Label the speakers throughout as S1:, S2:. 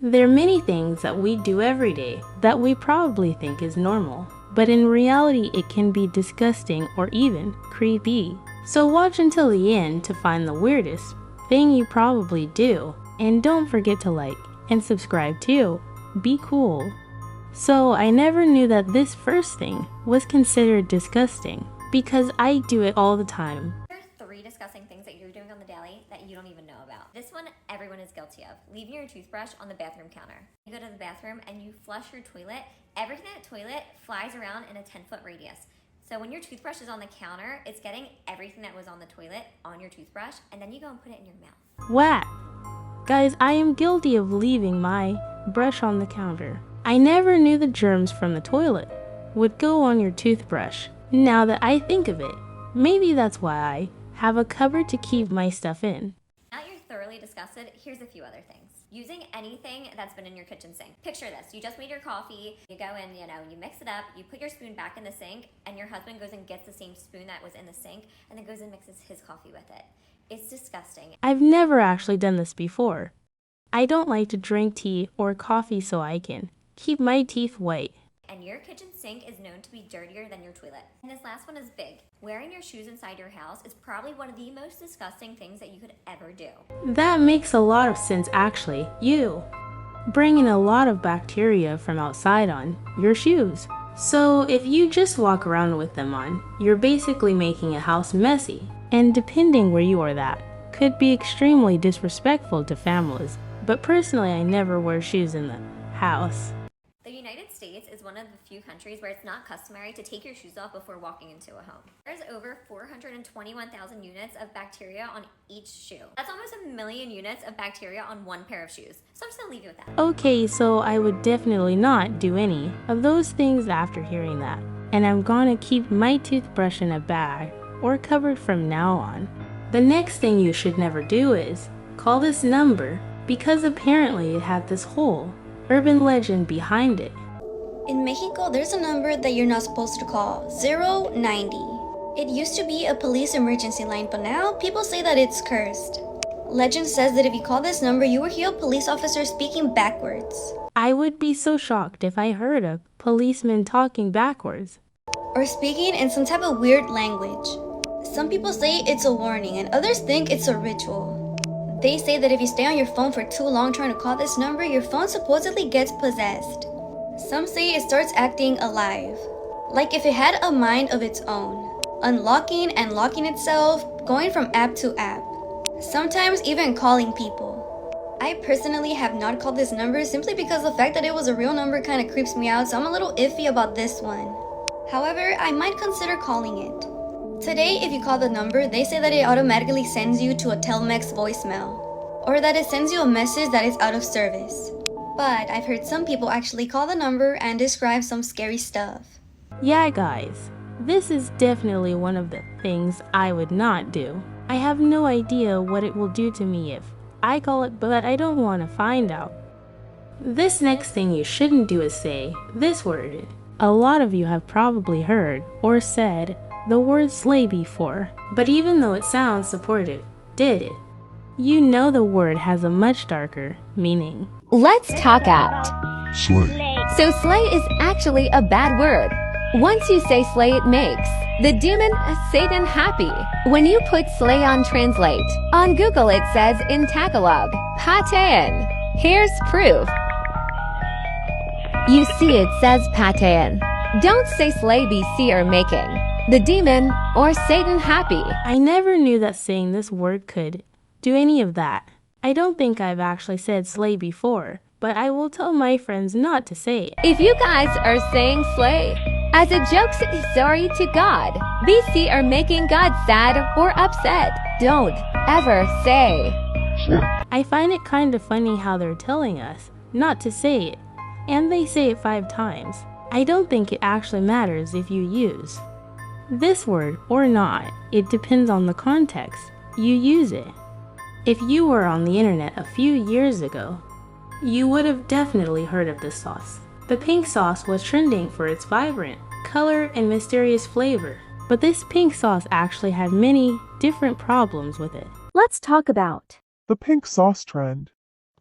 S1: There are many things that we do every day that we probably think is normal, but in reality it can be disgusting or even creepy. So watch until the end to find the weirdest thing you probably do, and don't forget to like and subscribe too. Be cool. So I never knew that this first thing was considered disgusting, because I do it all the time.
S2: There are 3 disgusting things that you're doing on the daily that you don't even know about. This one everyone is guilty of: leaving your toothbrush on the bathroom counter. You go to the bathroom and you flush your toilet, everything in that toilet flies around in a 10-foot radius. So when your toothbrush is on the counter, it's getting everything that was on the toilet on your toothbrush, and then you go and put it in your mouth.
S1: Whack! Guys, I am guilty of leaving my brush on the counter. I never knew the germs from the toilet would go on your toothbrush. Now that I think of it, maybe that's why I have a cupboard to keep my stuff in.
S2: Now that you're thoroughly disgusted, here's a few other things. Using anything that's been in your kitchen sink. Picture this: you just made your coffee, you go in, you mix it up, you put your spoon back in the sink, and your husband goes and gets the same spoon that was in the sink, and then goes and mixes his coffee with it. It's disgusting.
S1: I've never actually done this before. I don't like to drink tea or coffee, so I can keep my teeth white.
S2: And your kitchen sink is known to be dirtier than your toilet. And this last one is big. Wearing your shoes inside your house is probably one of the most disgusting things that you could ever do.
S1: That makes a lot of sense actually. You bring in a lot of bacteria from outside on your shoes. So if you just walk around with them on, you're basically making a house messy. And depending where you are, that could be extremely disrespectful to families. But personally, I never wear shoes in the house.
S2: The United States is one of the few countries where it's not customary to take your shoes off before walking into a home. There's over 421,000 units of bacteria on each shoe. That's almost 1 million units of bacteria on one pair of shoes. So I'm just gonna leave you with that.
S1: Okay, so I would definitely not do any of those things after hearing that. And I'm gonna keep my toothbrush in a bag or cupboard from now on. The next thing you should never do is call this number, because apparently it had this whole urban legend behind it.
S3: In Mexico, there's a number that you're not supposed to call: 090. It used to be a police emergency line, but now people say that it's cursed. Legend says that if you call this number, you will hear a police officer speaking backwards.
S1: I would be so shocked if I heard a policeman talking backwards.
S3: Or speaking in some type of weird language. Some people say it's a warning, and others think it's a ritual. They say that if you stay on your phone for too long trying to call this number, your phone supposedly gets possessed. Some say it starts acting alive, like if it had a mind of its own, unlocking and locking itself, going from app to app, sometimes even calling people. I personally have not called this number simply because the fact that it was a real number kind of creeps me out, so I'm a little iffy about this one. However, I might consider calling it. Today, if you call the number, they say that it automatically sends you to a Telmex voicemail, or that it sends you a message that is out of service. But I've heard some people actually call the number and describe some scary stuff.
S1: Yeah guys, this is definitely one of the things I would not do. I have no idea what it will do to me if I call it, but I don't want to find out. This next thing you shouldn't do is say this word. A lot of you have probably heard or said the word slay before, but even though it sounds supportive, did it? You know the word has a much darker meaning.
S4: Let's talk out.
S5: Slay.
S4: So slay is actually a bad word. Once you say slay, it makes the demon Satan happy. When you put slay on translate, on Google it says in Tagalog, patain. Here's proof. You see it says patain. Don't say slay BC or making the demon or Satan happy.
S1: I never knew that saying this word could do any of that. I don't think I've actually said slay before, but I will tell my friends not to say it.
S4: If you guys are saying slay as a joke, say sorry to God. BC are making God sad or upset. Don't ever say.
S1: I find it kind of funny how they're telling us not to say it, and they say it 5 times. I don't think it actually matters if you use this word or not. It depends on the context you use it. If you were on the internet a few years ago, you would have definitely heard of this sauce. The pink sauce was trending for its vibrant color and mysterious flavor, but this pink sauce actually had many different problems with it.
S6: Let's talk about
S5: The pink sauce trend.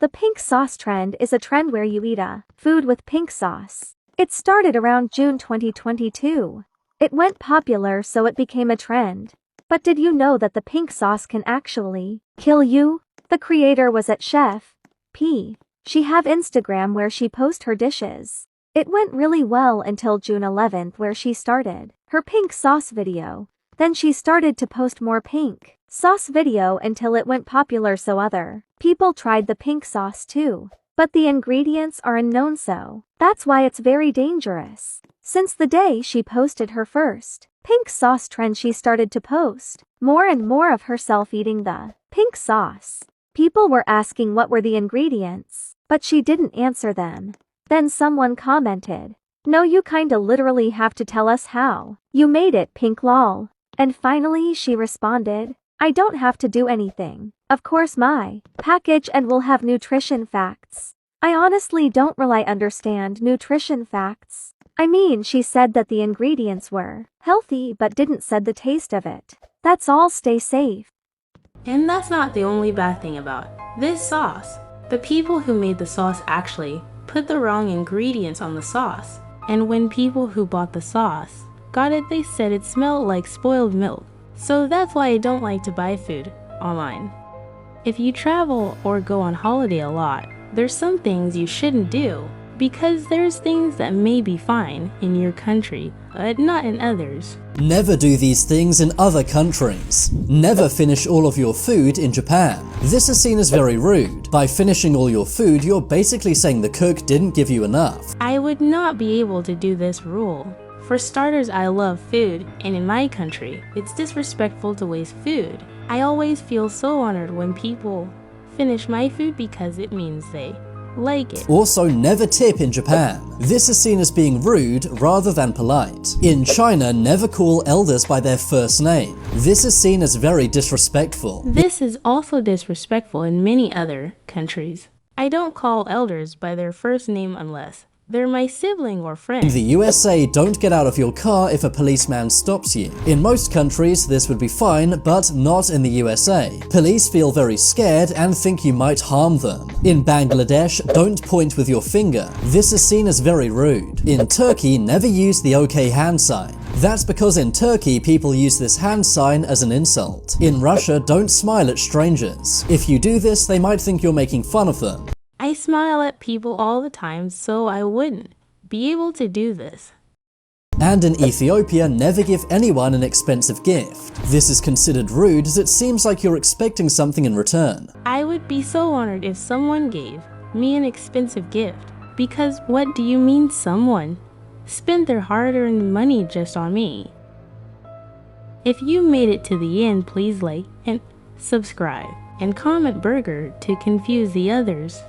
S5: The pink sauce trend is a trend where you eat a food with pink sauce. It started around June 2022. It went popular so it became a trend. But did you know that the pink sauce can actually kill you? The creator was at Chef P. She have Instagram where she post her dishes. It went really well until June 11th where she started her pink sauce video. Then she started to post more pink sauce video until it went popular so other people tried the pink sauce too. But the ingredients are unknown so that's why it's very dangerous. Since the day she posted her first pink sauce trend she started to post more and more of herself eating the pink sauce. People were asking what were the ingredients, but she didn't answer them. Then someone commented, "No, you kinda literally have to tell us how you made it pink lol." And finally she responded, "I don't have to do anything. Of course my package and will have nutrition facts." I honestly don't really understand nutrition facts. I mean, she said that the ingredients were healthy but didn't said the taste of it. That's all, stay safe.
S1: And that's not the only bad thing about this sauce. The people who made the sauce actually put the wrong ingredients on the sauce. And when people who bought the sauce got it, they said it smelled like spoiled milk. So that's why I don't like to buy food online. If you travel or go on holiday a lot, there's some things you shouldn't do because there's things that may be fine in your country, but not in others.
S6: Never do these things in other countries. Never finish all of your food in Japan. This is seen as very rude. By finishing all your food, you're basically saying the cook didn't give you enough.
S1: I would not be able to do this rule. For starters, I love food, and in my country, it's disrespectful to waste food. I always feel so honored when people finish my food because it means they like it.
S6: Also, never tip in Japan. This is seen as being rude rather than polite. In China, never call elders by their first name. This is seen as very disrespectful.
S1: This is also disrespectful in many other countries. I don't call elders by their first name unless they're my sibling or friend.
S6: In the USA, don't get out of your car if a policeman stops you. In most countries, this would be fine, but not in the USA. Police feel very scared and think you might harm them. In Bangladesh, don't point with your finger. This is seen as very rude. In Turkey, never use the OK hand sign. That's because in Turkey, people use this hand sign as an insult. In Russia, don't smile at strangers. If you do this, they might think you're making fun of them.
S1: I smile at people all the time, so I wouldn't be able to do this.
S6: And in Ethiopia, never give anyone an expensive gift. This is considered rude as it seems like you're expecting something in return.
S1: I would be so honored if someone gave me an expensive gift, because what do you mean someone spent their hard-earned money just on me? If you made it to the end, please like and subscribe and comment burger to confuse the others.